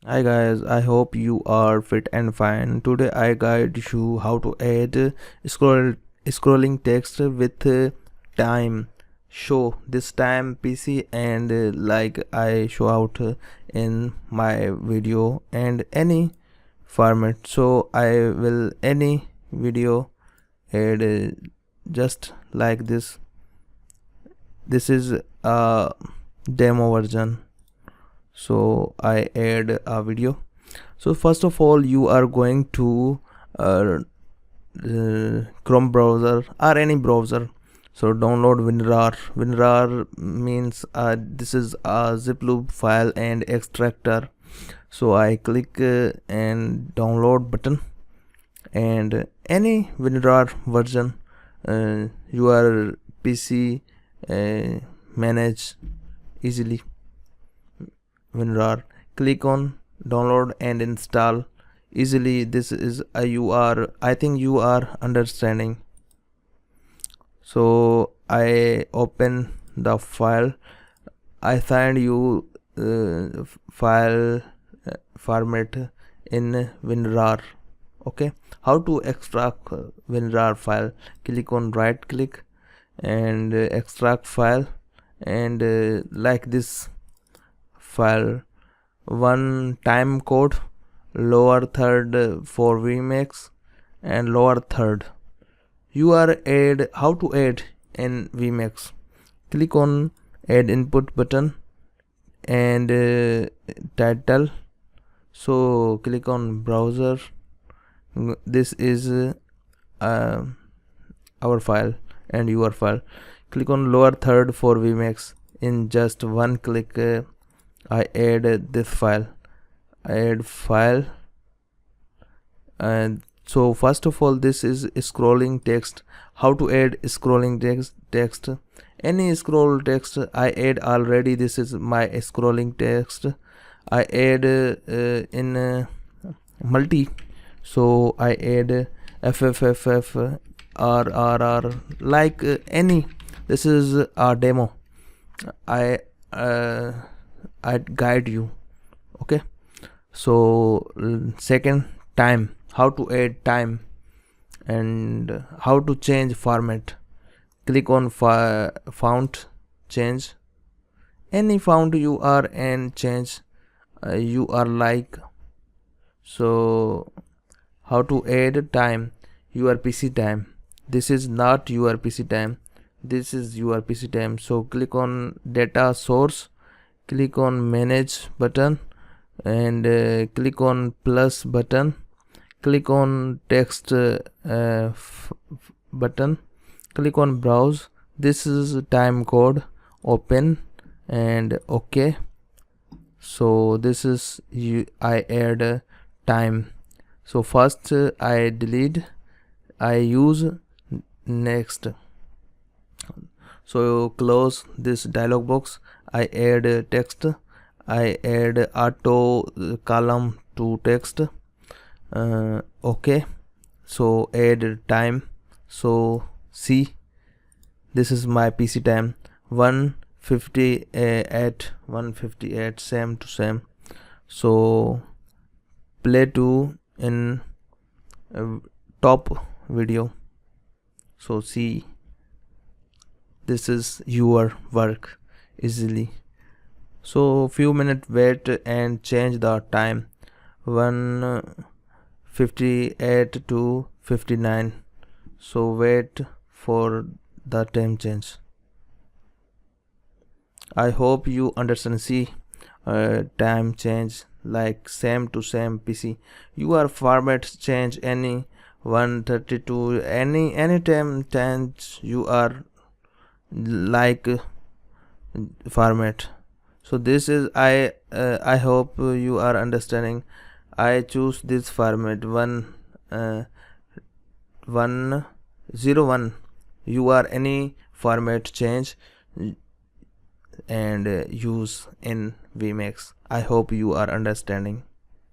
Hi guys, I hope you are fit and fine. Today I guide you how to add scrolling text with time. Show this time PC and like I show out in my video and any format. So I will any video add just like this. This is a demo version. So I add a video. So first of all you are going to uh, Chrome browser or any browser. So download WinRAR means this is a zip loop file and extractor. So I click and download button, and any WinRAR version your PC manage easily. WinRAR, click on download and install easily. This is I think you are understanding. So I open the file. I find you file format in WinRAR. Okay, how to extract WinRAR file? Click on right click and extract file, and like this file, one time code, lower third for VMix and lower third. You are add how to add in VMix. Click on add input button and title. So click on browser. This is our file and your file. Click on lower third for VMix. In just one click I add this file. I add file, and so first of all this is scrolling text. How to add scrolling text? Any scroll text I add already. This is my scrolling text. I add in multi. So I add FFFF RRR like any. This is a demo. I guide you. Okay, so second, time. How to add time and how to change format? Click on font, change any font you are and change you are like. So how to add time? Your PC time. This is not your PC time, this is your PC time. So click on data source, click on manage button and click on plus button, click on text button, click on browse. This is time code, open and okay. So this is I add time. So first I delete, I use next. So close this dialog box. I add text. I add auto column to text. Okay, so add time. So see, this is my PC time, 158 same to same. So play to in top video. So see, this is your work easily. So few minutes wait and change the time, 158 to 59. So wait for the time change. I hope you understand. See, time change like same to same PC. Your format change any 132 any time change you are like format. So this is I hope you are understanding. I choose this format 101. You are any format change and use in VMix. I hope you are understanding.